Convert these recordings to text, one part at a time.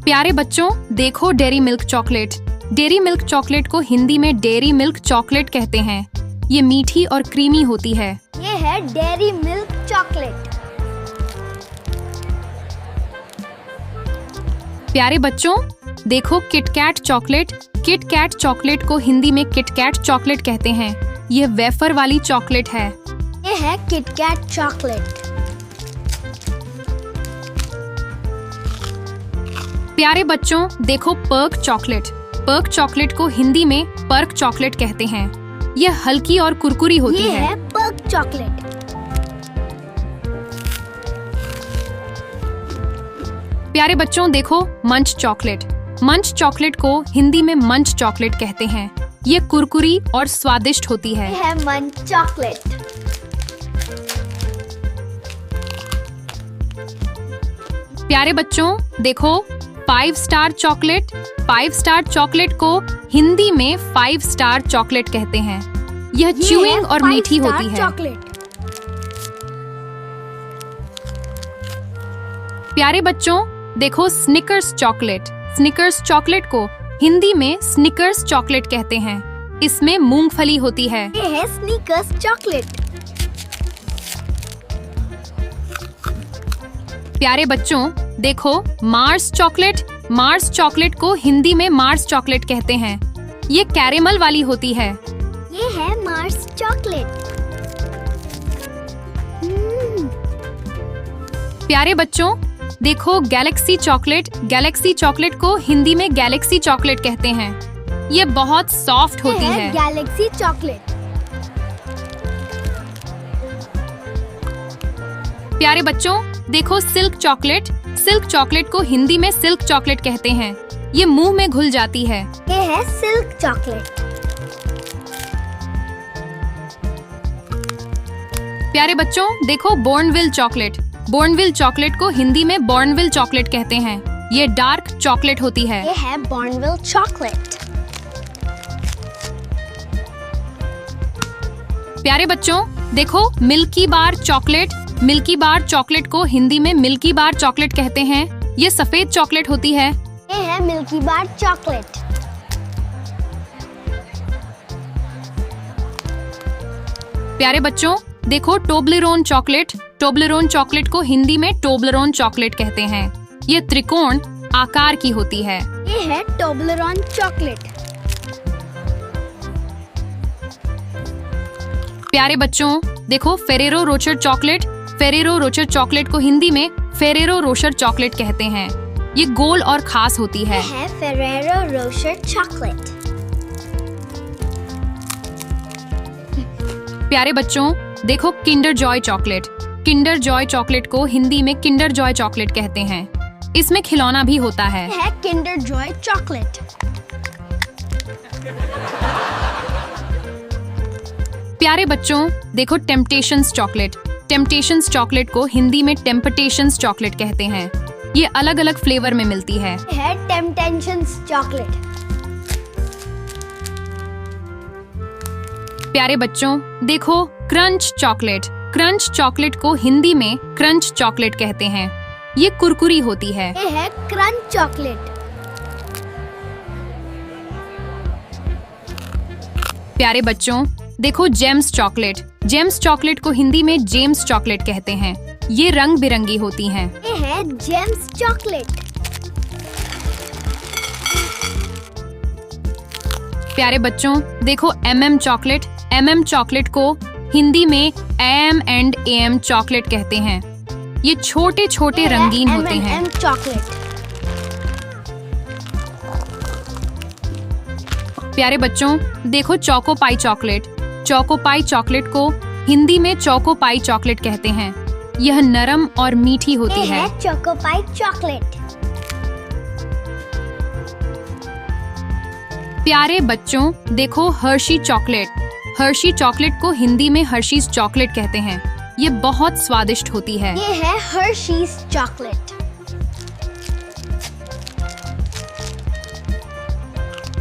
प्यारे बच्चों, देखो dairy milk chocolate. Dairy milk chocolate को हिंदी में डेयरी मिल्क चॉकलेट कहते हैं। ये मीठी और क्रीमी होती है। ये है डेयरी मिल्क चॉकलेट। प्यारे बच्चों, देखो किटकैट चॉकलेट। किटकैट चॉकलेट को हिंदी में किटकैट चॉकलेट कहते हैं। ये वेफर वाली चॉकलेट है। ये है किटकैट चॉकलेट। प्यारे बच्चों, देखो पर्क चॉकलेट। पर्क चॉकलेट को हिंदी में पर्क चॉकलेट कहते हैं। ये हल्की और कुरकुरी होती है। ये है पर्क चॉकलेट। प्यारे बच्चों, देखो मंच चॉकलेट। मंच चॉकलेट को हिंदी में मंच चॉकलेट कहते हैं। ये कुरकुरी और स्वादिष्ट होती है। ये है मंच चॉकलेट। प्यारे बच्चों, देखो 5 स्टार चॉकलेट। 5 स्टार चॉकलेट को हिंदी में 5 स्टार चॉकलेट कहते हैं। यह च्यूइंग और मीठी होती है। प्यारे बच्चों, देखो स्निकर्स चॉकलेट। स्निकर्स चॉकलेट को हिंदी में स्निकर्स चॉकलेट कहते हैं। इसमें मूंगफली होती है। ये है स्निकर्स चॉकलेट। प्यारे बच्चों, देखो मार्स चॉकलेट। मार्स चॉकलेट को हिंदी में मार्स चॉकलेट कहते हैं। ये कैरेमल वाली होती है। ये है मार्स चॉकलेट। प्यारे बच्चों, देखो गैलेक्सी चॉकलेट। गैलेक्सी चॉकलेट को हिंदी में गैलेक्सी चॉकलेट कहते हैं। ये बहुत सॉफ्ट होती है। Galaxy chocolate. प्यारे बच्चों, देखो सिल्क चॉकलेट। सिल्क चॉकलेट को हिंदी में सिल्क चॉकलेट कहते हैं। ये मुंह में घुल जाती है। ये है सिल्क चॉकलेट। प्यारे बच्चों, देखो बॉर्नविल चॉकलेट। बॉर्नविल चॉकलेट को हिंदी में बॉर्नविल चॉकलेट कहते हैं। ये डार्क चॉकलेट होती है। ये है बॉर्नविल चॉकलेट। प्यारे बच्चों, देखो मिल्की बार चॉकलेट। मिल्की बार चॉकलेट को हिंदी में मिल्की बार चॉकलेट कहते हैं। ये सफेद चॉकलेट होती है। ये है मिल्की बार चॉकलेट। प्यारे बच्चों, देखो टोब्लेरोन चॉकलेट। टोब्लेरोन चॉकलेट को हिंदी में टोब्लेरोन चॉकलेट कहते हैं। ये त्रिकोण आकार की होती है। ये है टोब्लेरोन चॉकलेट। प्यारे बच्चों, देखो Ferrero Rocher chocolate. Ferrero Rocher chocolate को हिंदी में फेरेरो रोचर चॉकलेट कहते हैं। ये गोल और खास होती है। ये है फेरेरो रोचर चॉकलेट। प्यारे बच्चों, देखो Kinder Joy chocolate. Kinder Joy chocolate को हिंदी में किंडर जॉय चॉकलेट कहते हैं। इसमें खिलौना भी होता है। ये है किंडर जॉय चॉकलेट। प्यारे बच्चों, देखो टेम्पटेशंस चॉकलेट। टेम्पटेशंस चॉकलेट को हिंदी में टेम्पटेशंस चॉकलेट कहते हैं। ये अलग अलग फ्लेवर में मिलती है। ये है टेम्पटेशंस चॉकलेट। प्यारे बच्चों, देखो क्रंच चॉकलेट। क्रंच चॉकलेट को हिंदी में क्रंच चॉकलेट कहते हैं। ये कुरकुरी होती है। ये है क्रंच चॉकलेट। प्यारे बच्चों, देखो जेम्स चॉकलेट। जेम्स चॉकलेट को हिंदी में जेम्स चॉकलेट कहते हैं। ये रंग बिरंगी होती हैं। ये है जेम्स चॉकलेट। प्यारे बच्चों, देखो MM चॉकलेट। MM चॉकलेट को हिंदी में AM एंड AM चॉकलेट कहते हैं। ये छोटे छोटे रंगीन होते हैं। M&M chocolate. प्यारे बच्चों, देखो चोको पाई चॉकलेट। चोको पाई चॉकलेट को हिंदी में चोको पाई चॉकलेट कहते हैं। यह नरम और मीठी होती है। ये है चोको पाई चॉकलेट। प्यारे बच्चों, देखो हर्शी चॉकलेट। हर्शी चॉकलेट को हिंदी में हर्शीज चॉकलेट कहते हैं। ये बहुत स्वादिष्ट होती है। ये है हर्शीज चॉकलेट।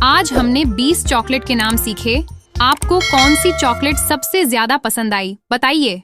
आज हमने 20 चॉकलेट के नाम सीखे। आपको कौन सी चॉकलेट सबसे ज्यादा पसंद आई, बताइए।